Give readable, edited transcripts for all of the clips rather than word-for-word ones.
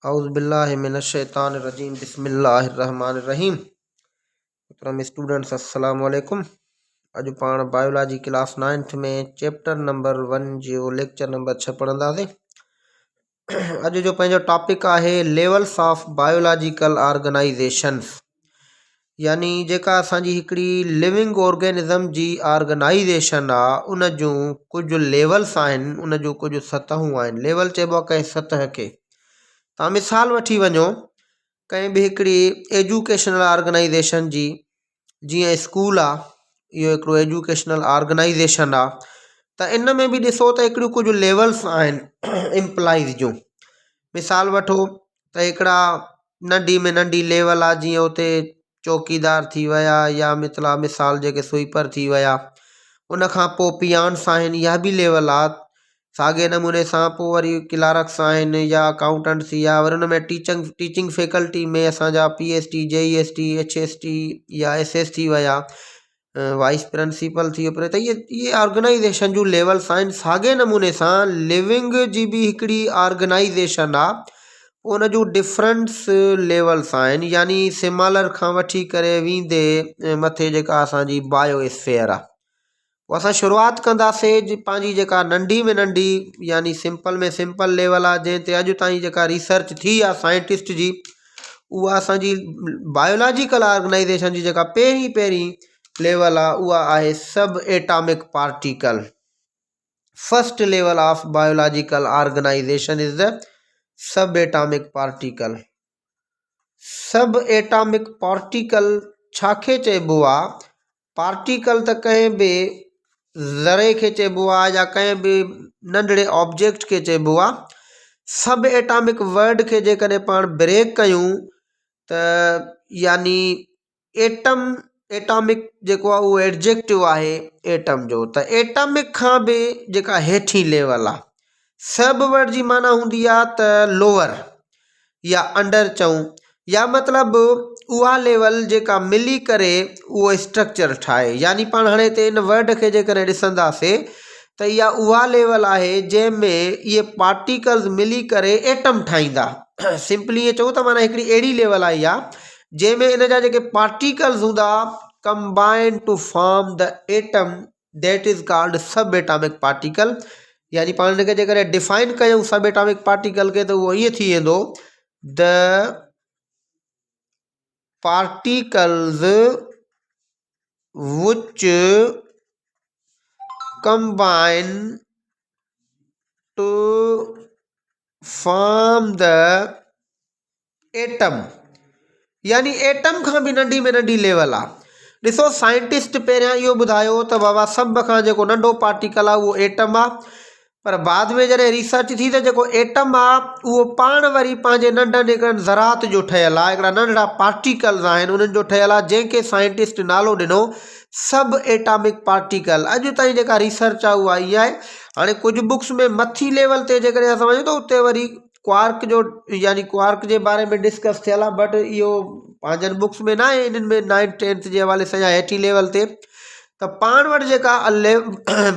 औज़ुबिल्लाहि मिनश्शैतानिर्रजीम बिस्मिल्लाहिर्रहमानिर्रहीम। मोहतरम स्टूडेंट्स अस्सलाम वालेकुम। अॼु पाण बायोलॉजी क्लास 9th में चैप्टर नंबर 1 जो लेक्चर नंबर 6 पढ़ंदासीं। अॼु जो पंहिंजो टॉपिक आहे लेवल्स ऑफ बायोलॉजिकल ऑर्गेनाइजेशंस, यानी जेका असांजी हिकिड़ी लिविंग ऑर्गेनिज़म जी ऑर्गेनाइजेशन आहे उन जूं कुझु लेवल्स आहिनि, उन जूं कुझु सतहूं आहिनि। लेवल चइबो आहे कंहिं सतह खे। तव्हां मिसाल वठी वञो कंहिं बि हिकिड़ी एजुकेशनल ऑर्गेनाइजेशन जी, जीअं स्कूल आहे, इहो हिकिड़ो एजुकेशनल ऑर्गेनाइजेशन आहे, त इन में बि ॾिसो त हिकिड़ियूं कुझु लेवल्स आहिनि एम्प्लॉइज़ जूं। मिसाल वठो त हिकिड़ा नंढी में नंढी लेवल आहे, जीअं उते चौकीदार थी विया या मिसाल जेके स्वीपर थी विया। उन खां पोइ पियान्स आहिनि, इहा बि लेवल आहे। साॻे नमूने सां पोइ वरी क्लार्क्स आहिनि या अकाउंटेंट्स, या वरी हुन में टीचिंग फैकल्टी में असांजा PhD JEST HST या SS थी विया, वाइस प्रिंसिपल थी वियो। त इहे ऑर्गेनाइजेशन जूं लेवल्स आहिनि। साॻे नमूने सां लिविंग जी बि हिकिड़ी ऑर्गेनाइजेशन आहे, उन जूं डिफरेंट्स लेवल्स आहिनि, यानी स्मॉलर खां वठी करे वेंदे मथे जेका असांजी बायोस्फीयर आहे। पोइ असां शुरूआति कंदासीं पंहिंजी जेका नंढी में नंढी यानी सिंपल में सिंपल लेवल आहे, जंहिं ते अॼु ताईं जेका रिसर्च थी आहे साइंटिस्ट जी, उहा असांजी बायोलॉजिकल ऑर्गेनाइजेशन जी जेका पहिरीं लेवल आहे उहा आहे sub atomic particle. First level of biological organisation is the सब एटॉमिक पार्टिकल। सब एटॉमिक पार्टिकल छाखे चइबो आहे? पार्टिकल त कंहिं बि ज़रे खे चइबो आहे या कंहिं बि नंढड़े ऑब्जेक्ट खे चइबो आहे। सब एटॉमिक वर्ड खे जेकॾहिं पाण ब्रेक कयूं त यानी एटॉमिक जेको आहे उहो एडजेक्टिव आहे एटम जो, त एटॉमिक खां बि जेका हेठी लेवल आहे। सब वर्ड जी माना हूंदी आहे त लोअर या अंडर चऊं, या मतिलबु उहा लेवल जेका मिली करे उहो स्ट्रक्चर ठाहे। यानी पाण हाणे हिते इन वर्ड खे जेकॾहिं ॾिसंदासीं त इहा उहा लेवल आहे जंहिंमें इहे पार्टिकल्स मिली करे एटम ठाहींदा। सिंपली ईअं चऊं त माना हिकिड़ी अहिड़ी लेवल आहे इहा जंहिंमें इन जा जेके पार्टिकल्स हूंदा combine to form the atom, that is called sub atomic particle. यानी पाण हिनखे जेकॾहिं डिफाइन कयूं सब एटॉमिक पार्टिकल खे, त उहो ईअं थी वेंदो: the particles which combine to form the atom। यानी एटम खां बि नंढी में नंढी लेवल आहे। ॾिसो, साइंटिस्ट पहिरियां इहो ॿुधायो त बाबा सभ खां जेको नंढो पार्टिकल आहे उहो एटम आहे, पर बाद में जॾहिं रिसर्च थी त जेको एटम आहे उहो पाण वरी पंहिंजे नंढनि हिकिड़नि ज़रात जो ठहियलु आहे, हिकिड़ा नंढड़ा पार्टिकल्स आहिनि उन्हनि जो ठहियलु आहे, जंहिंखे साइंटिस्ट नालो ॾिनो सब एटॉमिक पार्टिकल। अॼु ताईं जेका रिसर्च आहे उहा इहा आहे। हाणे कुझु बुक्स में मथी लेवल ते जेकॾहिं असां वञूं त उते वरी क्वार्क जो यानी क्वार्क जे बारे में डिस्कस थियल आहे, बट इहो पंहिंजनि बुक्स में न आहे। इन्हनि में 9th 10th जे हवाले सां या हेठी लेवल ते त पाण वटि जेका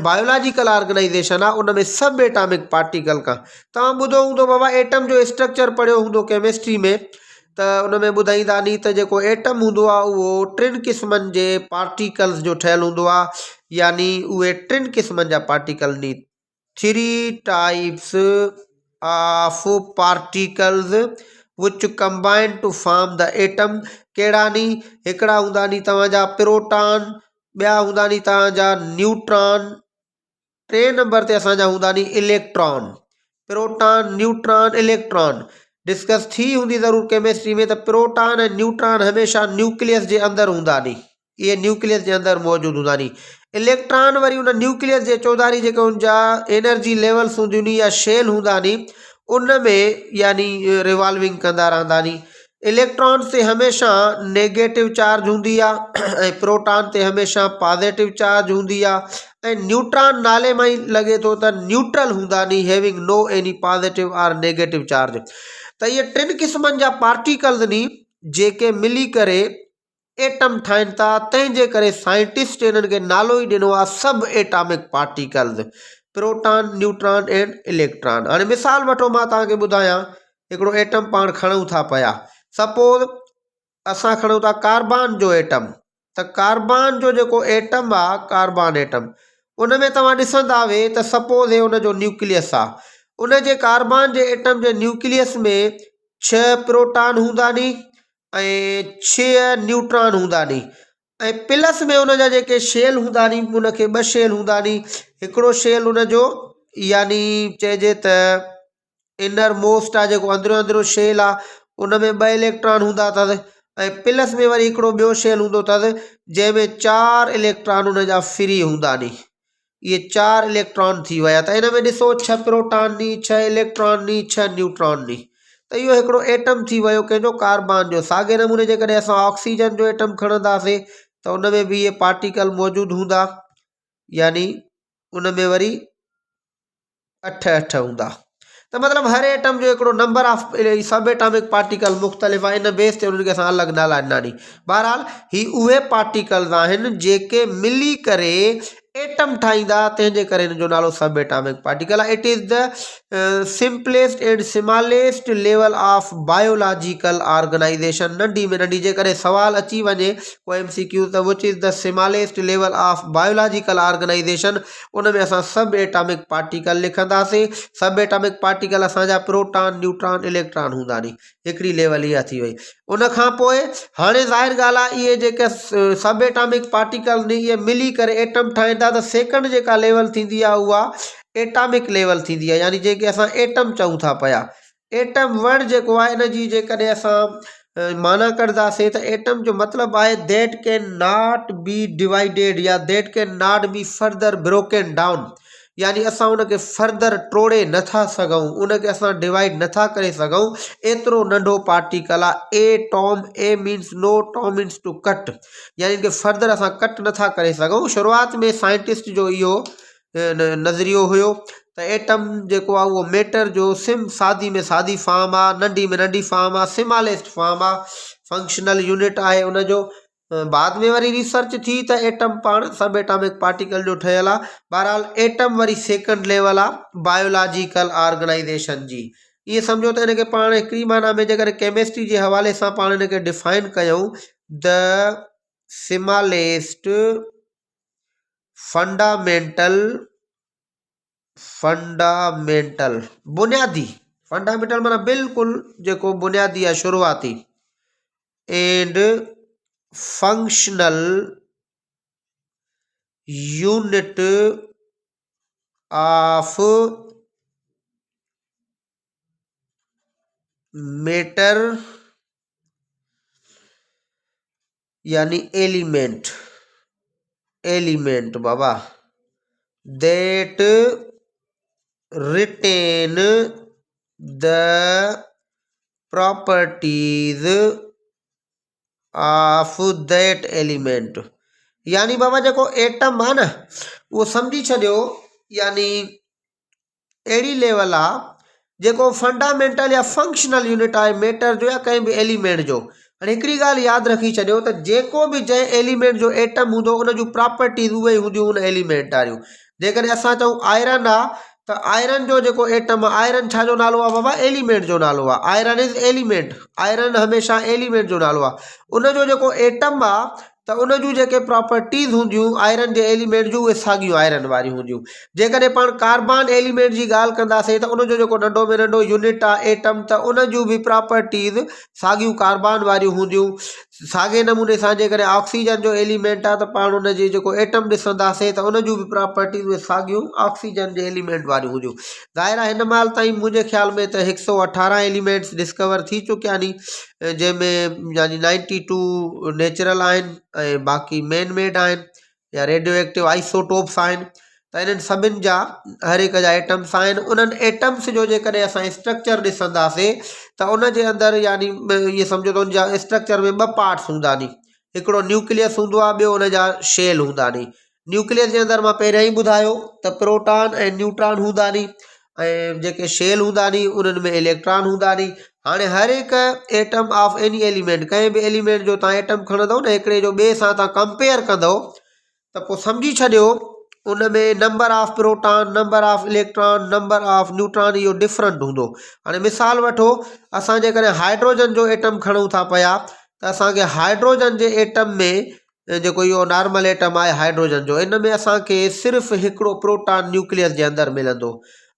बायोलॉजिकल ऑर्गेनाइजेशन आहे उन में सब एटॉमिक पार्टिकल खां तव्हां ॿुधो हूंदो बाबा एटम जो स्ट्रक्चर पढ़ियो हूंदो केमिस्ट्री में, त उन में ॿुधाईंदा नी त जेको एटम हूंदो आहे उहो 3 क़िस्मनि जे पार्टिकल्स जो ठहियलु हूंदो आहे। यानी उहे 3 क़िस्मनि जा पार्टिकल नी 3 types of particles which combine to form the atom. कहिड़ा नी? हिकिड़ा हूंदा नी तव्हांजा प्रोटॉन, ॿिया हूंदा नी तव्हांजा न्यूट्रॉन, 3 नंबर ते असांजा हूंदा नी electron. Proton, neutron, electron discuss थी हूंदी ज़रूरु केमिस्ट्री में, त प्रोटॉन ऐं न्यूट्रॉन हमेशह न्यूक्लियस जे अंदरि हूंदा नी, इहे न्यूक्लियस जे अंदरि मौजूदु हूंदा नी। इलेक्ट्रॉन वरी उन न्यूक्लियस जे चौधारी जेके उनजा एनर्जी लेवल्स हूंदियूं नी या शेल हूंदा नी, उन में यानी रिवॉल्विंग कंदा रहंदा नी। इलेक्ट्रॉन ते हमेशह नेगेटिव चार्ज हूंदी आहे ऐं प्रोटॉन ते हमेशह पॉजिटिव चार्ज हूंदी आहे, ऐं न्यूट्रॉन नाले मां ई लॻे थो त न्यूट्रल हूंदा नी, हैविंग नो एनी पॉजिटिव और नेगेटिव चार्ज। त इहे 3 क़िस्मनि जा पार्टिकल्स नी जेके मिली करे एटम ठाहिनि था, तंहिंजे करे साइंटिस्ट इन्हनि खे नालो ई ॾिनो आहे sub atomic particles. Proton, neutron and electron. हाणे मिसाल वठो, मां तव्हांखे ॿुधायां हिकिड़ो एटम पाण खणूं था पिया। सपोज असां खणूं था कार्बन जो एटम, त कार्बन जो जेको एटम आहे कार्बन एटम, उन में तव्हां ॾिसंदा वे त सपोज हे उन जो न्यूक्लियस आहे। उन जे कार्बन जे एटम जे न्यूक्लियस में 6 प्रोटॉन हूंदा नी ऐं 6 न्यूट्रॉन हूंदा नी, ऐं प्लस में उन जा जेके शेल हूंदा नी उनखे 2 शेल हूंदा नी। हिकिड़ो शेल उन जो यानी चइजे त इनर मोस्ट आहे, जेको अंदरियों अंदरियों शेल आहे, उन में 2 इलेक्ट्रॉन हूंदा अथसि, ऐं प्लस में वरी हिकिड़ो ॿियो शेल हूंदो अथसि जंहिंमें 4 इलेक्ट्रॉन उन जा फ्री हूंदा नी। ये 4 इलेक्ट्रॉन थी विया। त इन में ॾिसो 6 प्रोटॉन नी, 6 इलेक्ट्रॉन नी, 6 न्यूट्रॉन नी। त इहो हिकिड़ो एटम थी वियो कंहिंजो कार्बन जो। साॻे नमूने जेकॾहिं असां ऑक्सीजन जो एटम खणंदासीं त उन में बि इहे पार्टिकल मौजूदु हूंदा, यानी उन में वरी 8 हूंदा। तो मतलब हर एटम जो हिकिड़ो नंबर ऑफ सब एटॉमिक पार्टिकल मुख़्तलिफ़ आहे, इन बेस ते उन्हनि खे असां अलॻि नाला ॾिना नी। बहरहाल ही उहे पार्टिकल्स आहिनि जेके मिली करे एटम ठाहींदा, तंहिंजे करे हिन जो नालो सब एटॉमिक पार्टिकल आहे। It is the simplest and smallest level of biological organisation. नंढी में नंढी जेकॾहिं सवाल अची वञे को MCQ त which is the smallest level of biological organisation, उन में असां सब एटॉमिक पार्टिकल लिखंदासीं। सब एटॉमिक पार्टिकल असांजा प्रोटॉन, न्यूट्रॉन, इलेक्ट्रॉन हूंदा नी। हिकिड़ी लेवल इहा थी वई। उन खां पोइ हाणे ज़ाहिर ॻाल्हि आहे इहे जेके सब एटॉमिक पार्टिकल नी इहे मिली करे एटम ठाहींदा, त सेकंड जेका लेवल थींदी आहे उहा एटॉमिक लेवल थींदी आहे, यानी जेके असां एटम चऊं था पिया। एटम वर्ड जेको आहे इन जी जेकॾहिं असां माना कंदासीं त एटम जो मतिलबु आहे that can not be divided या that can not be further broken down, यानी असां उनखे फर्दर टोड़े नथा सघूं, उनखे असां डिवाइड नथा करे सघूं। एतिरो नंढो पार्टिकल आहे एटॉम। ए मीन्स नो, टॉम मीन्स टू कट, यानी कि फर्दर असां कट नथा करे सघूं। शुरूआत में साइंटिस्ट जो इहो नज़रियो हुयो त एटम जेको आहे उहो मैटर जो सादी में सादी फॉर्म आहे, नंढी में नंढी फॉर्म आहे, स्मॉलेस्ट फॉर्म आहे, फंक्शनल यूनिट आहे उनजो। बाद में वरी रिसर्च थी त एटम पाण सब एटॉमिक पार्टिकल जो ठहियल आहे। बहरहाल एटम वरी सेकंड लेवल आहे बायोलॉजिकल ऑर्गेनाइजेशन जी। ये समझो त इनखे पाण हिकिड़ी माना में जेकर केमिस्ट्री जे हवाले सां पाण इनखे डिफाइन कयूं, द स्मॉलेस्ट फंडामेंटल बुनियादी, फंडामेंटल माना बिल्कुल जेको बुनियादी आहे, शुरुआती, and functional unit of matter, यानी एलिमेंट, एलिमेंट बाबा, that retain the properties of that element. यानी बाबा जेको एटम आहे न उहो सम्झी छॾियो, यानी अहिड़ी लेवल आहे जेको फंडामेंटल या फंक्शनल यूनिट आहे मैटर जो या कंहिं बि एलिमेंट जो। हाणे हिकिड़ी ॻाल्हि यादि रखी छॾियो त जेको बि जंहिं एलिमेंट जो एटम हूंदो उन जूं प्रॉपर्टीज़ उहे हूंदियूं उन एलिमेंट वारियूं। जेकॾहिं असां चऊं आयरन आहे त आयरन जो जेको एटम आहे, आयरन छा जो नालो आहे बाबा? एलिमेंट जो नालो आहे। आयरन इज़ एलिमेंट, आयरन हमेशह एलिमेंट जो नालो आहे। उन जो जेको एटम आहे त उन जूं जेके प्रॉपर्टीज़ हूंदियूं आयरन जे एलिमेंट जूं, उहे साॻियूं आयरन वारियूं हूंदियूं। जेकॾहिं पाण कार्बन एलिमेंट जी ॻाल्हि कंदासीं त उन जो जेको नंढो में नंढो यूनिट आहे एटम, त उन जूं बि प्रॉपर्टीज़ साॻियूं कार्बन वारियूं हूंदियूं। साॻे नमूने सां जेकॾहिं ऑक्सीजन जो एलिमेंट आहे त पाण उन जी जेको एटम ॾिसंदासीं त उन जूं बि प्रॉपर्टीज़ उहे साॻियूं ऑक्सीजन जे एलिमेंट वारियूं हूंदियूं। ज़ाहिर आहे हिन महिल ताईं मुंहिंजे ख़्याल में त 118 एलिमेंट्स डिस्कवर थी चुकिया नी, जंहिंमें यानी 92 नेचुरल आहिनि ऐं बाक़ी मैन मेड आहिनि या रेडियो एक्टिव आइसोटोप्स आहिनि। त इन्हनि सभिनि जा हर हिक जा एटम्स आहिनि। उन्हनि एटम्स जो जेकॾहिं असां स्ट्रक्चर ॾिसंदासीं त उन जे अंदरि यानी इहे सम्झो त उन जा स्ट्रक्चर में 2 पार्ट्स हूंदा नी। हिकिड़ो न्यूक्लियस हूंदो आहे, ॿियो उन जा शेल हूंदा नी। न्यूक्लियस जे अंदरि मां पहिरियों ई ॿुधायो त प्रोटॉन ऐं न्यूट्रॉन हूंदा नी, ऐं जेके शेल हूंदा नी उन्हनि में इलेक्ट्रॉन हूंदा नी। हाणे हर हिकु एटम ऑफ एनी एलिमेंट, कंहिं बि एलिमेंट जो तव्हां एटम खणंदव न हिकिड़े जो ॿिए सां तव्हां कंपेयर कंदव त पोइ सम्झी छॾियो उनमें number of proton, number of electron, number of neutron इहो डिफरेंट हूंदो। हाणे मिसाल वठो, असां जेकॾहिं हाइड्रोजन जो एटम खणूं था पिया त असांखे हाइड्रोजन जे एटम में जेको इहो नॉर्मल एटम आहे हाइड्रोजन जो, इन में असांखे सिर्फ़ु हिकिड़ो प्रोटॉन न्यूक्लियस जे अंदरि मिलंदो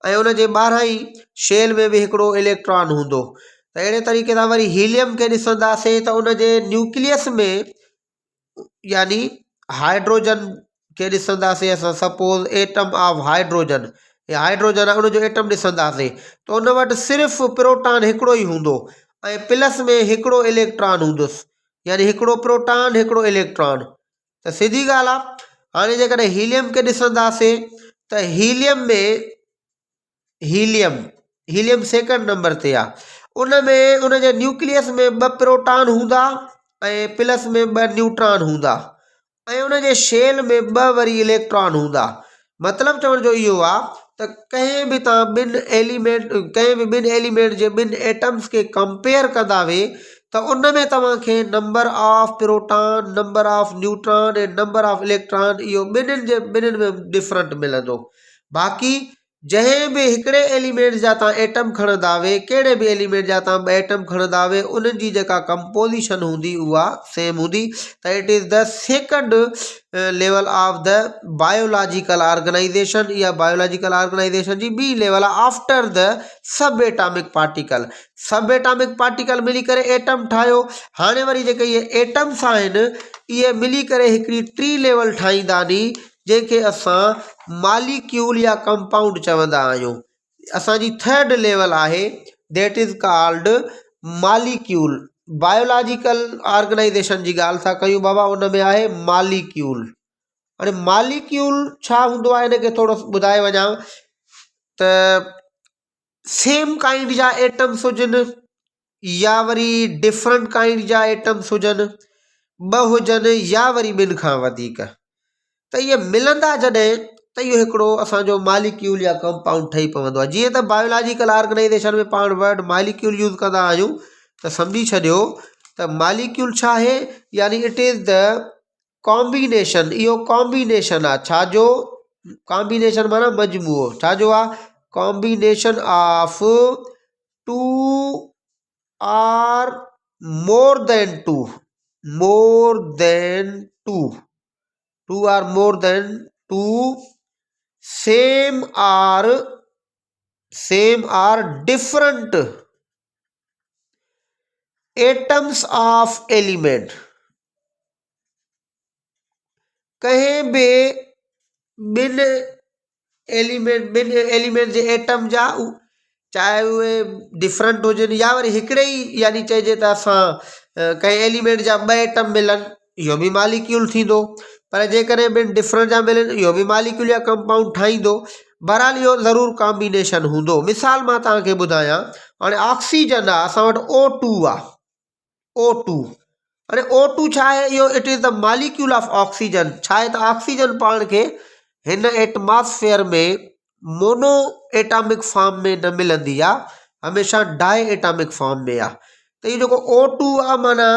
ऐं उन जे ॿाहिरां ई शेल में बि हिकिड़ो इलेक्ट्रॉन हूंदो। त अहिड़े तरीक़े सां वरी हीलियम खे ॾिसंदासीं त उन जे न्यूक्लियस में यानी हाइड्रोजन के ॾिसंदासीं असां, सपोज एटम ऑफ हाइड्रोजन, या हाइड्रोजन आहे उनजो एटम ॾिसंदासीं त उन वटि सिर्फ़ु प्रोटॉन हिकिड़ो ई हूंदो ऐं प्लस में हिकिड़ो इलेक्ट्रॉन हूंदुसि, यानी हिकिड़ो प्रोटॉन हिकिड़ो इलेक्ट्रॉन। त सिधी ॻाल्हि आहे। हाणे जेकॾहिं हीलियम खे ॾिसंदासीं त हीलियम में हीलियम सेकंड नंबर ते आहे। उन में उन जे न्यूक्लियस में 2 प्रोटॉन हूंदा ऐं प्लस में 2 न्यूट्रॉन हूंदा ऐं उन जे शेल में 2 वरी इलेक्ट्रॉन हूंदा। मतिलबु चवण जो इहो आहे त कंहिं बि तव्हां ॿिनि एलिमेंट जे 2 एटम्स खे कंपेयर कंदा वे त उन में तव्हांखे number of proton, number of neutron ऐं नंबर ऑफ इलेक्ट्रॉन इहो ॿिन्हिनि में डिफरेंट मिलंदो। बाक़ी जंहिं बि हिकिड़े एलिमेंट जा तव्हां एटम खणंदा वे, कहिड़े बि एलिमेंट जा तव्हां 2 एटम खणंदा वे, उन्हनि जी जेका कंपोजिशन हूंदी उहा सेम हूंदी। त it is the second level of the biological organisation. या बायोलॉजिकल ऑर्गेनाइजेशन जी ॿी लेवल आहे आफ्टर द सब एटॉमिक पार्टिकल। सब एटॉमिक पार्टिकल मिली करे एटम ठाहियो। हाणे वरी जेके इहे एटम्स आहिनि इहे मिली करे हिकिड़ी टी लेवल ठाहींदा नी, जंहिंखे असां मॉलिक्यूल या कंपाउंड चवंदा आहियूं। असांजी थर्ड लेवल आहे that is called molecule. Biological organisation जी ॻाल्हि था कयूं बाबा, उन में आहे मॉलिक्यूल। हाणे मॉलिक्यूल छा हूंदो आहे हिनखे थोरो ॿुधाए वञां त सेम काइंड जा एटम्स हुजनि या वरी डिफरेंट काइंड जा एटम्स हुजनि, 2 हुजनि या वरी 2 खां वधीक, त इहे मिलंदा जॾहिं त इहो हिकिड़ो असांजो मॉलिक्यूल या कंपाउंड ठही पवंदो आहे। जीअं त बायोलॉजिकल ऑर्गेनाइजेशन में पाण वर्ड मॉलिक्यूल यूज़ कंदा आहियूं त सम्झी छॾियो त मॉलिक्यूल छा आहे, यानी इट इज़ द कॉम्बिनेशन। इहो कॉम्बिनेशन आहे छाजो? कॉम्बिनेशन माना मजमूओ। छाजो आहे? Combination of 2 or more than 2 or more than 2 same or different atoms of element। कहीं भी 2 एलिमेंट जे एटम जा, चाहे उहे डिफरेंट हुजनि या वरी हिकिड़े ई, यानी चइजे त असां कंहिं एलिमेंट जा 2 एटम मिलनि, इहो बि मॉलिक्यूल थींदो। पर जेकॾहिं 2 डिफरेंट जा मिलनि, इहो बि मॉलिक्यूल या कंपाउंड ठाहींदो। बहरहाल इहो ज़रूरु कॉम्बिनेशन हूंदो। मिसाल मां तव्हांखे ॿुधायां, हाणे ऑक्सीजन आहे, असां वटि O2 आहे, O2। हाणे O2 छा आहे? इहो it is the molecule of oxygen. छा आहे त ऑक्सीजन पाण खे हिन एटमॉस्फेयर में मोनो एटॉमिक फॉर्म में न मिलंदी आहे, हमेशह डाई एटॉमिक फॉर्म में आहे। त इहो जेको O2 आहे, माना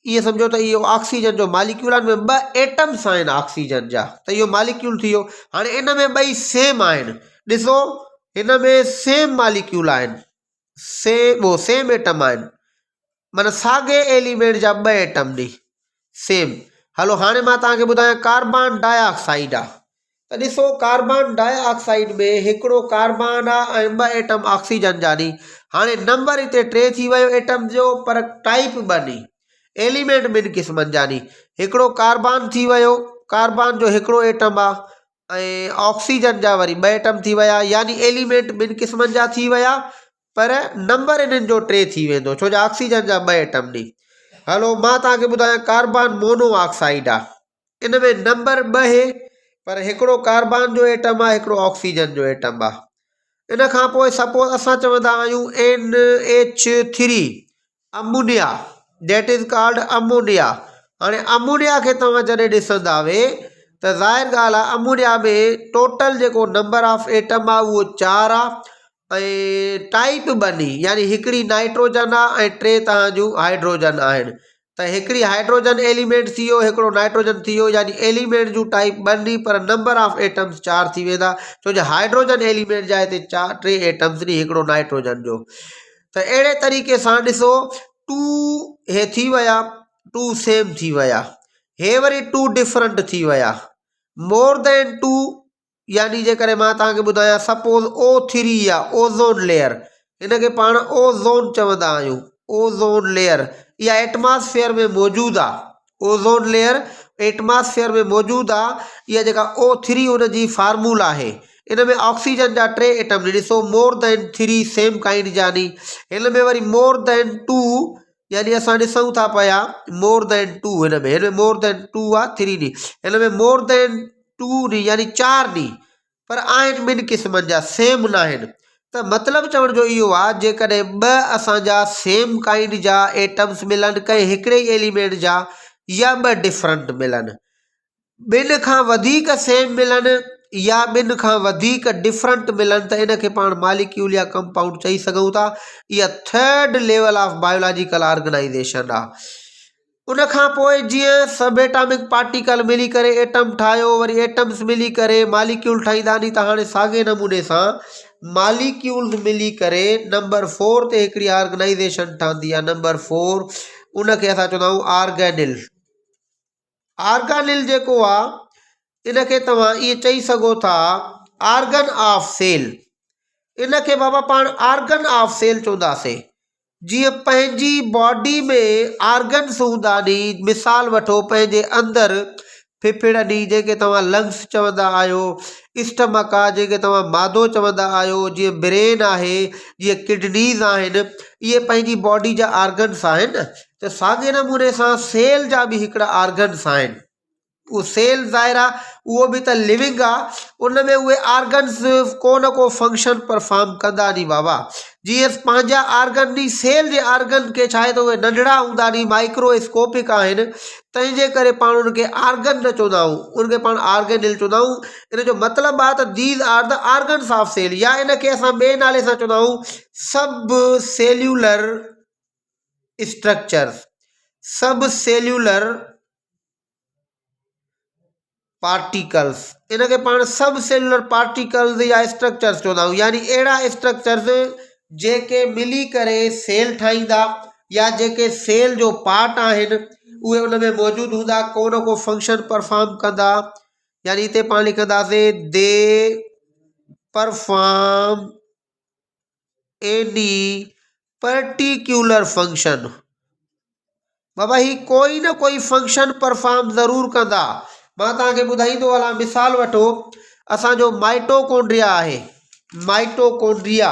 इहे सम्झो त इहो ऑक्सीजन जो मॉलिक्यूल आहे, में 2 एटम्स आहिनि ऑक्सीजन जा, त इहो मॉलिक्यूल थी वियो। हाणे इन में 2 सेम आहिनि, ॾिसो हिन में सेम मॉलिक्यूल आहिनि, सेम एटम आहिनि, माना साॻे एलिमेंट जा 2 एटम नी सेम। हलो हाणे मां तव्हांखे ॿुधायां कार्बन डाइऑक्साइड आहे। त ॾिसो कार्बन डाइऑक्साइड में हिकिड़ो कार्बन आहे ऐं 2 एटम ऑक्सीजन जा नी। हाणे नंबर हिते 3 थी वियो एटम जो, पर टाइप 2 नी, एलिमेंट 2 क़िस्मनि जा नी। हिकिड़ो कार्बन थी वियो, कार्बन जो हिकिड़ो एटम आहे ऐं ऑक्सीजन जा वरी 2 एटम थी विया, यानी एलिमेंट 2 क़िस्मनि जा थी विया, पर नंबर इन्हनि जो 3 थी वेंदो, छो जो ऑक्सीजन जा 2 एटम नी। हलो मां तव्हांखे ॿुधायां कार्बन मोनोऑक्साइड आहे, इन में नंबर 2 आहे, पर हिकिड़ो कार्बन जो एटम आहे, हिकिड़ो ऑक्सीजन जो एटम आहे। इन खां पोइ सपोज असां चवंदा आहियूं NH3 ammonia, that is called ammonia. हाणे अमोनिया खे तव्हां जॾहिं ॾिसंदा वे त ज़ाहिर ॻाल्हि आहे अमोनिया में टोटल जेको नंबर ऑफ एटम आहे उहो 4 आहे ऐं टाइप 2 नी, यानी हिकिड़ी नाइट्रोजन आहे ऐं 3 तव्हां जूं हाइड्रोजन आहिनि। त हिकिड़ी हाइड्रोजन एलिमेंट थी वियो, हिकिड़ो नाइट्रोजन थी वियो, यानी एलिमेंट जूं टाइप ॿ पर नंबर ऑफ एटम्स 4 थी वेंदा, छो जो हाइड्रोजन एलिमेंट जा हिते 3 एटम्स नी, हिकिड़ो नाइट्रोजन जो। त अहिड़े तरीक़े सां ॾिसो 2 हे थी विया, 2 सेम थी विया, हे वरी 2 डिफरेंट थी विया, मोर देन 2 यानी जेकर मां तव्हांखे ॿुधायां सपोज O3 आहे ओज़ोन लेयर, हिनखे पाण ओज़ोन चवंदा आहियूं, ओज़ोन लेयर इहा एटमॉस्फेयर में मौजूदु आहे, ओज़ोन लेयर एटमॉस्फेयर में मौजूदु आहे। इहा जेका O3 उनजी फार्मूला आहे, इन में ऑक्सीजन जा 3 एटम ॾिसो मोर देन 3 सेम काइंड जा नी, हिन में वरी मोर देन 2 यानी असां ॾिसूं था पिया मोर देन 2, हिन में मोर देन 2 आहे 3 नी, हिन में मोर देन 2 नी यानी 4 नी, पर आहिनि ॿिनि क़िस्मनि जा, सेम न आहिनि। त मतिलबु चवण जो इहो आहे जेकॾहिं 2 असांजा सेम काइंड जा एटम्स मिलनि कंहिं हिकिड़े ई एलिमेंट जा, या 2 डिफरेंट मिलनि, 2 खां वधीक सेम मिलनि या 2 खां वधीक डिफरेंट मिलनि, त इनखे पाण मालिक्यूल या कंपाउंड चई सघूं था। इहा 3rd level of biological organisation आहे। उन खां पोइ जीअं सब एटॉमिक पार्टिकल मिली करे एटम ठाहियो, वरी एटम्स मिली करे मालिक्यूल ठाहींदा नी, त हाणे साॻे नमूने सां मालिक्यूल्स मिली करे नंबर 4 ते हिकिड़ी ऑर्गेनाइजेशन ठहंदी आहे, नंबर 4 उनखे असां चवंदा आहियूं ऑर्गेनिल। ऑर्गेनिल जेको आहे इनखे तव्हां इहे चई सघो था ऑर्गन ऑफ सेल, इनखे बाबा पाण ऑर्गन ऑफ सेल चवंदासीं। जीअं पंहिंजी बॉडी में ऑर्गन्स हूंदा नी, मिसाल वठो पंहिंजे अंदरि फिफिड़नी जेके तव्हां लंग्स चवंदा आहियो, स्टमक आहे जेके तव्हां मादो चवंदा आहियो, जीअं ब्रेन आहे, जीअं किडनीज़ आहिनि, इहे पंहिंजी बॉडी जा ऑर्गन्स आहिनि। त साॻे नमूने सां सेल जा बि हिकिड़ा ऑर्गन्स आहिनि, उहो सेल ज़ाहिर आहे उहो बि त लिविंग आहे, उन में उहे ऑर्गन्स को न को फंक्शन परफॉर्म कंदा नी बाबा। जीअं पंहिंजा ऑर्गन नी, सेल जे ऑर्गन के छा आहे त उहे नंढड़ा हूंदा नी, माइक्रोस्कोपिक आहिनि, तंहिंजे करे पाण उनखे ऑर्गन न चवंदा आहियूं, उनखे पाण ऑर्गेनिल चवंदा आहियूं। इन जो मतिलबु आहे त these are the organs of cell, या इनखे असां ॿिए नाले सां चवंदा आहियूं subcellular structures, subcellular particles, इनखे पाण सब सेल्यूलर पार्टिकल्स या स्ट्रक्चर्स चवंदा आहियूं, यानी अहिड़ा स्ट्रक्चर्स जेके मिली करे सेल ठाहींदा, या जेके सेल जो पार्ट आहिनि उहे उन में मौजूदु हूंदा, को न को फंक्शन परफॉर्म कंदा, यानी हिते पाण लिखंदासीं they perform any particular function. बाबा ही कोई न कोई फंक्शन परफॉर्म ज़रूरु कंदा। मां तव्हांखे ॿुधाईंदो हलां, मिसाल वठो असांजो माइटोकॉन्ड्रिया आहे, माइटोकॉन्ड्रिया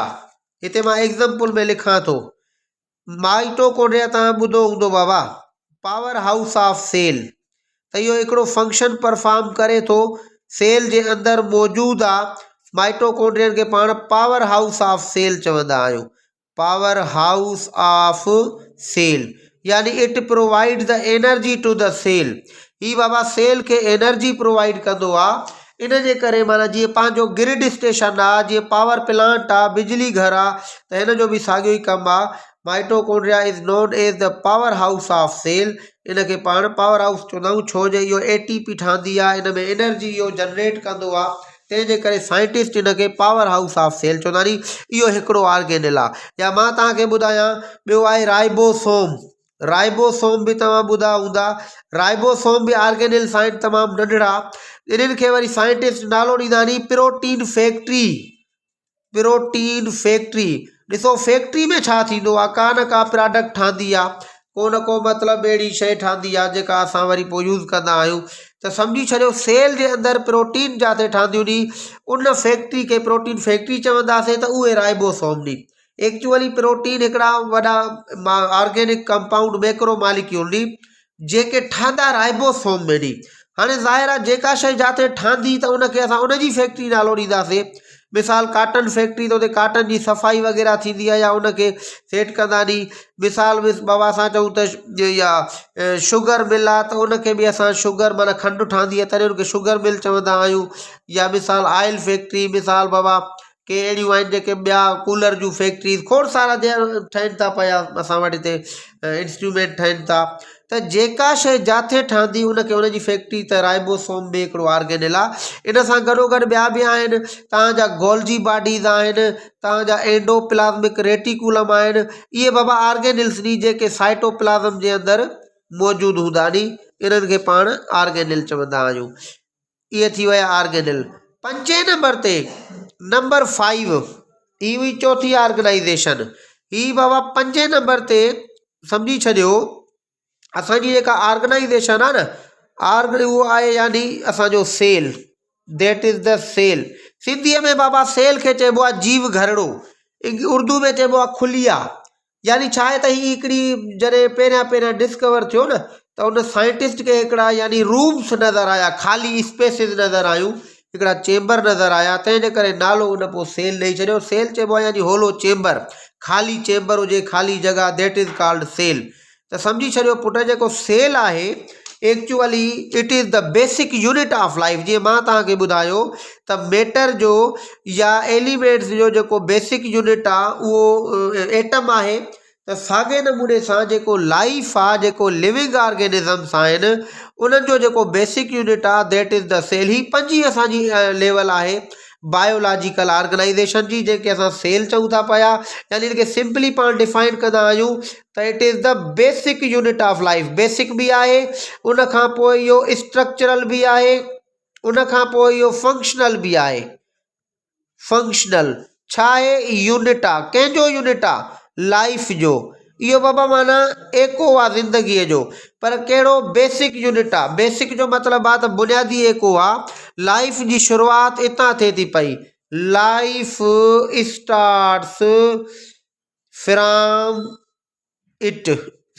हिते मां एग्जाम्पल में लिखां थो, माइटोकॉन्ड्रिया तव्हां ॿुधो हूंदो बाबा, पावर हाउस ऑफ सेल, त इहो हिकिड़ो फंक्शन परफॉर्म करे थो, सेल जे अंदरि मौजूदु आहे। माइटोकॉन्ड्रियन खे पाण पावर हाउस ऑफ सेल चवंदा आहियूं, पावर हाउस ऑफ सेल, यानी it provide the energy to the cell. ही बाबा सेल खे एनर्जी प्रोवाइड कंदो आहे। इन जे करे माना जीअं पंहिंजो ग्रिड स्टेशन आहे, जीअं पावर प्लांट आहे, बिजली घर आहे, त हिन जो बि साॻियो ई कमु आहे। Mitochondria is known as the power house of cell, इनखे पाण पावर हाउस चवंदा आहियूं, छो जो इहो ATP ठहंदी आहे, इन में एनर्जी इहो जनरेट कंदो आहे, तंहिंजे करे साइंटिस्ट इनखे पावर हाउस ऑफ सेल चवंदा नी। इहो हिकिड़ो ऑर्गेनिल आहे। या मां तव्हांखे ॿुधायां, ॿियो आहे राइबोसोम, राइबोसोम बि तव्हां ॿुधा हूंदा, राइबोसोम बि ऑर्गेनिल आहिनि तमामु नंढड़ा, इन्हनि खे वरी साइंटिस्ट नालो ॾींदा नी प्रोटीन फैक्ट्री, प्रोटीन फैक्ट्री। ॾिसो फैक्ट्री में छा थींदो आहे, का न का प्रोडक्ट ठहंदी आहे, को न को मतिलबु अहिड़ी शइ ठहंदी आहे जेका असां वरी पोइ यूज़ कंदा आहियूं। त सम्झी छॾियो सेल जे अंदरि प्रोटीन जिते ठहंदियूं नी, उन फैक्ट्री खे प्रोटीन फैक्ट्री चवंदासीं, त उहे राइबोसोम नी। एक्चुअली प्रोटीन हिकिड़ा वॾा ऑर्गेनिक कंपाउंड मैक्रो मालिक्यूल नी, जेके ठहंदा राइबोसोम में नी। हाणे ज़ाहिर आहे जेका शइ जिते ठहंदी त उनखे असां उनजी फैक्ट्री नालो ॾींदासीं। मिसाल काटन फैक्ट्री, त उते काटन जी सफ़ाई वग़ैरह थींदी आहे, या उनखे सेट कंदा नी। मिसाल बाबा असां चऊं त या शुगर मिल आहे, त उनखे बि असां शुगर माना खंडु ठहंदी आहे, तॾहिं उनखे शुगर मिल चवंदा आहियूं। या मिसाल ऑयल फैक्ट्री, मिसाल बाबा के अहिड़ियूं आहिनि जेके ॿिया कूलर जूं फैक्ट्रीज़ खोड़ सारा ठहिनि था पिया असां वटि हिते इंस्ट्रूमेंट ठहिनि था। त जेका शइ जिथे ठहंदी उनखे उनजी फैक्ट्री त राइबोसोम में हिकिड़ो ऑर्गेनिल आहे। इन सां गॾोगॾु ॿिया बि आहिनि, तव्हांजा गोल्जी बॉडीज़ आहिनि, तव्हांजा एंडोप्लाज़्मिक रेटिकुलम आहिनि। इहे बाबा ऑर्गेनिल्स नी जेके साइटोप्लाज़्म जे अंदरि मौजूदु हूंदा नी, इन्हनि खे पाण ऑर्गेनिल चवंदा आहियूं। इहे थी विया ऑर्गेनिल। 5 नंबर ते नंबर 5 ही हुई चौथी ऑर्गेनाइजेशन। ही बाबा 5 नंबर ते सम्झी छॾियो असांजी जेका ऑर्गेनाइजेशन आहे न, उहो आहे यानी असांजो cell, that is the cell. सिंधीअ में बाबा सेल खे चइबो आहे जीव घरड़ो, उर्दू में चइबो आहे खुलिया। यानी छा आहे त ही हिकिड़ी जॾहिं पहिरियां डिस्कवर थियो न, त उन साइंटिस्ट खे हिकिड़ा यानी रूम्स नज़र आया, ख़ाली स्पेसिस नज़र आयूं, हिकिड़ा चेंबर नज़र आया, तंहिंजे करे नालो उन पोइ सेल ॾेई छॾियो। सेल चइबो आहे यानी होलो चेंबर, ख़ाली चेंबर हुजे, ख़ाली जगह, दैट इज़ कॉल्ड सेल। त सम्झी छॾियो पुट, जेको सेल आहे actually it is the basic unit of life. जीअं मां तव्हांखे ॿुधायो त मैटर जो या एलिमेंट्स जो जेको बेसिक यूनिट आहे उहो एटम आहे, त साॻे नमूने सां जेको लाइफ आहे, जेको लिविंग ऑर्गेनिज़म्स आहिनि, उन्हनि जो जेको बेसिक यूनिट आहे दैट इज़ द सेल। ही 5 असांजी लेवल आहे बायोलॉजिकल ऑर्गेनाइजेशन जी, जेके असां सेल चऊं था पिया। यानी इनखे सिंपली पाण डिफाइन कंदा आहियूं त it is the basic unit of life. Basic बि आहे, उन खां पोइ इहो स्ट्रक्चरल बि आहे, उन खां पोइ इहो फंक्शनल बि आहे। फंक्शनल छा आहे? यूनिट आहे। कंहिंजो यूनिट आहे? लाइफ जो। इहो बाबा माना एको आहे ज़िंदगीअ जो, पर कहिड़ो? बेसिक यूनिट आहे। बेसिक जो मतिलबु आहे त बुनियादी एको आहे। लाइफ जी शुरूआति इतां थिए थी पई। Life starts from it.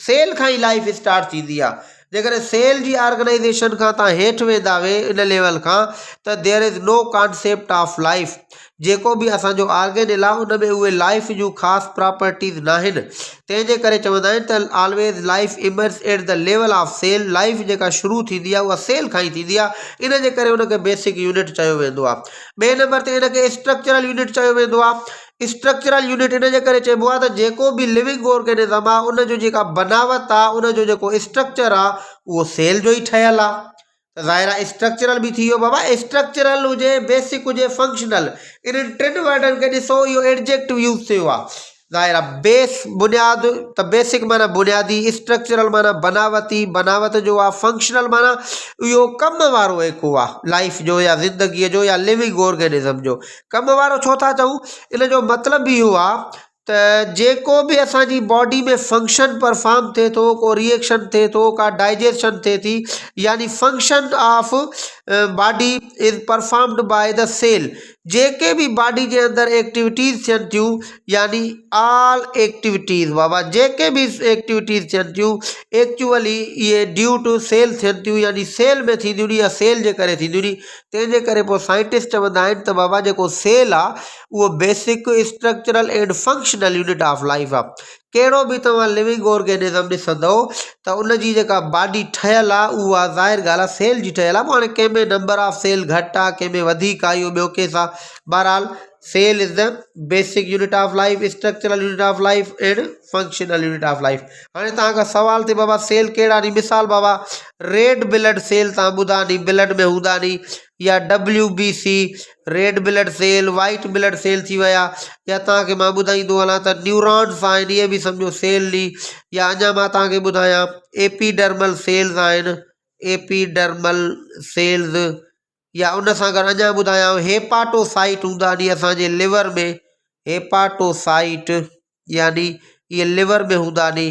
Cell खां ई लाइफ स्टार्ट थींदी आहे। जेकॾहिं सेल जी ऑर्गेनाइजेशन खां तव्हां हेठि वेंदा इन लेवल खां, त there is no concept of life. जेको बि असांजो ऑर्गेनिल आहे उन में उहे लाइफ जूं ख़ासि प्रॉपर्टीज़ न आहिनि। तंहिंजे करे चवंदा आहिनि त always life emerges at the level of cell. Life जेका शुरू थींदी आहे उहा सेल खां ई थींदी आहे। इन जे करे उनखे बेसिक यूनिट चयो वेंदो आहे। 2 नंबर ते इनखे स्ट्रक्चरल यूनिट चयो वेंदो आहे। स्ट्रक्चरल यूनिट इन जे करे चइबो आहे त जेको बि लिविंग ऑर्गेनिज़म आहे उनजो जेका बनावट आहे, उनजो जेको स्ट्रक्चर आहे, उहो सेल जो ई ठहियलु आहे। त ज़ाहिर आहे स्ट्रक्चरल बि थी वियो बाबा। स्ट्रक्चरल हुजे, बेसिक हुजे, फंक्शनल, इन्हनि 3 वर्डनि खे ॾिसो, इहो एडजेक्टिव यूज़ थियो आहे। ज़ाहिर आहे बेस बुनियाद, त बेसिक माना बुनियादी, स्ट्रक्चरल माना बनावटी, बनावट जो आहे, फंक्शनल माना इहो कम वारो एको आहे लाइफ जो या ज़िंदगीअ जो या लिविंग ऑर्गेनिज़म जो। कम वारो छो था चऊं? इन जो मतिलबु इहो आहे त जेको बि असांजी बॉडी में फंक्शन परफॉर्म थिए थो, को रिएक्शन थिए थो, का डाइजेशन थिए थी, यानी function of body is performed by the cell. जेके भी बॉडी के अंदर एक्टिविटीज़ थियनि थियूं, यानी ऑल एक्टिविटीज़ बाबा, जेके भी एक्टिविटीज़ थियनि थियूं एक्चुअली ये ड्यू टू सेल थियनि थियूं, यानी सेल में थींदियूं नी या सेल जे करे थींदियूं नी। तंहिंजे करे पोइ साइंटिस्ट चवंदा आहिनि त बाबा जेको सेल आहे उहो basic structural and functional unit of life आहे। कहिड़ो बि तव्हां लिविंग ऑर्गेनिज़म ॾिसंदो त उनजी जेका बॉडी ठहियलु आहे उहा ज़ाहिर ॻाल्हि आहे सेल जी ठहियलु आहे। हाणे कंहिंमें नंबर ऑफ सेल घटि आहे, कंहिंमें वधीक आहे, इहो ॿियो केस आहे। बहरहाल cell is the basic unit of life, structural unit of life and functional unit of life. हाणे तव्हांखां सवाल थिए बाबा सेल कहिड़ा नी? मिसाल बाबा रेड ब्लड सेल तव्हां ॿुधा नी, ब्लड में हूंदा नी, या WBC red blood cell, white blood cell थी विया, या तव्हांखे मां ॿुधाईंदो हलां त न्यूरॉन्स आहिनि, इहे बि सम्झो सेल नी। या अञा मां तव्हांखे ॿुधायां एपीडर्मल सेल्स आहिनि, एपीडर्मल सेल्स, या उन सां गॾु अञा ॿुधायांव हेपाटोसाइट हूंदा नी असांजे लिवर में, हेपाटोसाइट यानी इहे लिवर में हूंदा नी।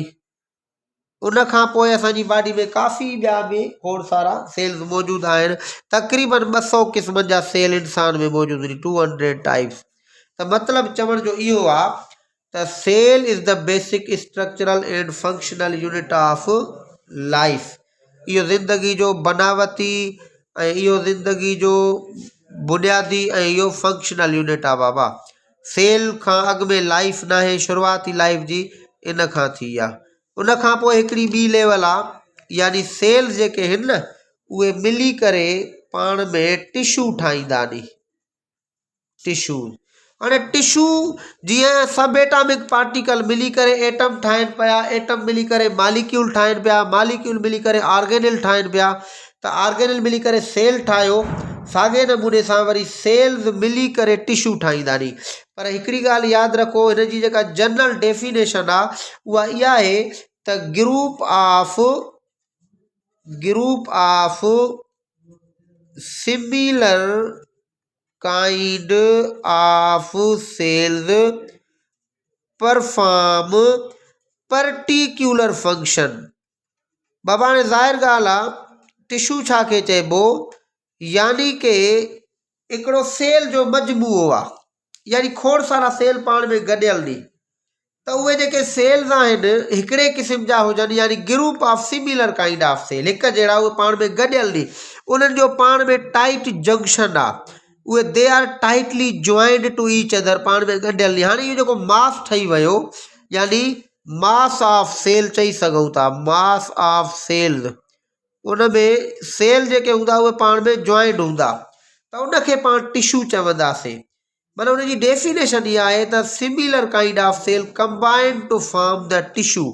उन खां पोइ असांजी बॉडी में काफ़ी ॿिया बि खोड़ सारा सेल्स मौजूदु आहिनि। तक़रीबन 200 क़िस्मनि जा सेल इंसान में मौजूदु आहिनि, 200 टाइप्स। त मतिलबु चवण जो इहो आहे त cell is the basic structural and functional unit of life. इहो ज़िंदगी जो बनावटी ऐं इहो ज़िंदगी जो बुनियादी ऐं इहो फंक्शनल यूनिट आहे बाबा। सेल खां अॻु में लाइफ न आहे, शुरूआती लाइफ जी इन खां थी आहे। उन खां पोइ हिकिड़ी ॿी लेवल आहे, यानी सेल्स जेके आहिनि न उहे मिली करे पाण में टिशू ठाहींदा नी, टिशू। हाणे टिशू जीअं सब एटॉमिक पार्टिकल मिली करे एटम ठाहिनि पिया, एटम मिली करे मालिक्यूल ठाहिनि पिया, मालिक्यूल मिली करे ऑर्गेनिल ठाहिनि पिया, त ऑर्गेनिल मिली करे सेल ठाहियो। साॻे नमूने सां वरी सेल्स मिली करे टिशू ठाहींदा नी। पर हिकिड़ी ॻाल्हि यादि रखो, हिन जी जेका जनरल डेफिनेशन आहे उहा इहा आहे त group of similar kind of cells perform particular function। बाबा हाणे ज़ाहिर ॻाल्हि आहे टिशू छा खे चइबो, यानी कि हिकिड़ो सेल जो मजमूओ आहे, यानी खोड़ सारा सेल पाण में गॾियल नी, त उहे जेके सेल्स आहिनि हिकिड़े क़िस्म जा हुजनि, यानी group of similar kind of cell, हिक जहिड़ा उहे पाण में गॾियल नी, उन्हनि जो पाण में टाइट जंक्शन आहे, उहे they are tightly joined to each other, पाण में गॾियल नी। हाणे इहो जेको मास ठही वियो, यानी मास ऑफ सेल चई सघूं था, मास ऑफ सेल्स, उन में सेल जेके हूंदा उहे पाण में जॉइंड हूंदा, त उनखे पाण टिशू चवंदासीं। माना उनजी डेफिनेशन इहा आहे त similar kind of cell combine to form the tissue.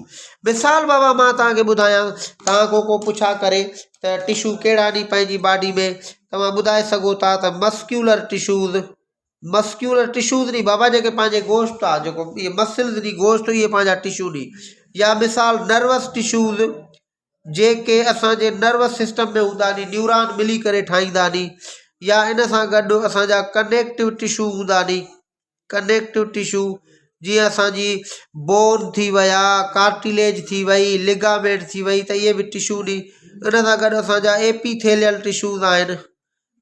मिसाल बाबा मां तव्हांखे ॿुधायां, तव्हां को पुछा करे त टिशू कहिड़ा नी पंहिंजी बॉडी में, तव्हां ॿुधाए सघो था त मस्क्यूलर टिशूज़ नी बाबा, जेके पंहिंजे गोश्त आहे, जेको इहे मसल्स नी गोश्त, इहे पंहिंजा टिशू नी। या मिसाल नर्वस टिशूज़, जेके असांजे नर्वस सिस्टम में हूंदा नी, न्यूरॉन मिली करे ठाहींदा नी। या इन सां गॾु असांजा कनेक्टिव टिशू हूंदा नी, कनेक्टिव टिशू जीअं असांजी बोन थी विया, कार्टिलेज थी वई, लिगामेंट थी वई, त इहे बि टिशू नी। इन सां गॾु असांजा एपीथेलियल टिशूज़ आहिनि।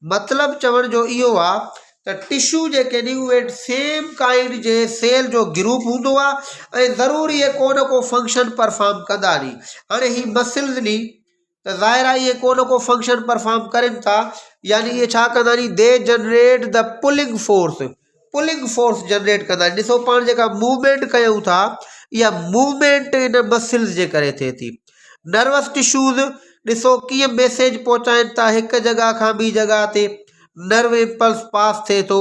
मतिलबु चवण जो इहो आहे त टिशू जेके नी उहे सेम काइंड जे सेल जो ग्रुप हूंदो आहे ऐं ज़रूरी इहे को न को फंक्शन परफॉर्म कंदा नी। हाणे ही मसल्स नी, त ज़ाहिर आहे इहे को न को फंक्शन परफॉर्म करनि था, यानी इहे छा कंदा नी, they generate the pulling force generate कंदा आहिनि। ॾिसो पाण जेका मूवमेंट कयूं था, इहा मूवमेंट इन मसल्स जे करे थिए थी। नर्वस टिशूज़ ॾिसो कीअं मैसेज पहुचाइनि था हिकु जॻह खां ॿी जॻह ते, नर्व इम्पल्स पास थिए थो,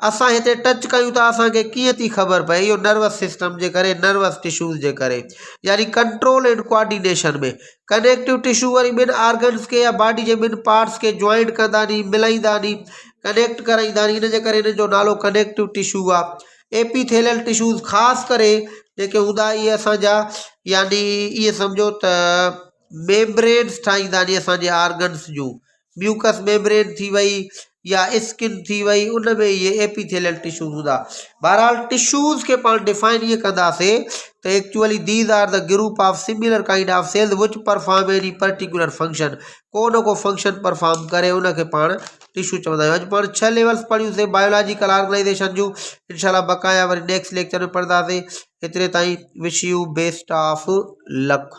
असां हिते टच कयूं था, असांखे कीअं थी ख़बर पए, इहो नर्वस सिस्टम जे करे, नर्वस टिशूज़ जे करे, यानी कंट्रोल एंड कोऑर्डिनेशन में। कनेक्टिव टिशू वरी ॿिनि ऑर्गन्स के या बॉडी जे ॿिनि पार्ट्स के जॉइंट कंदा नी, मिलाईंदा नी, कनेक्ट कराईंदा नी, इन जे करे इन जो नालो कनेक्टिव टिशू आहे। एपीथेलियल टिशूज़ ख़ासि करे जेके हूंदा इहे असांजा, यानी इहे सम्झो त मेम्ब्रेन्स ठाहींदा नी असांजे ऑर्गन्स जूं, म्यूकस मेम्ब्रेन थी वई या स्किन थी वई, उन में इहे एपीथेलियल टिशूज़ हूंदा। बहरहाल टिशूज़ खे पाण डिफाइन इहे कंदासीं त actually these are the group of similar kind of cells which perform any particular function, को न को फंक्शन परफॉर्म करे, उनखे पाण टिशू चवंदा आहियूं। अॼु पाण 6 लेवल्स पढ़ियूंसीं बायोलॉजिकल ऑर्गेनाइजेशन जूं, इंशाल्लाह बक़ाया वरी नेक्स्ट लेक्चर में पढ़ंदासीं। एतिरे ताईं wish U best of luck.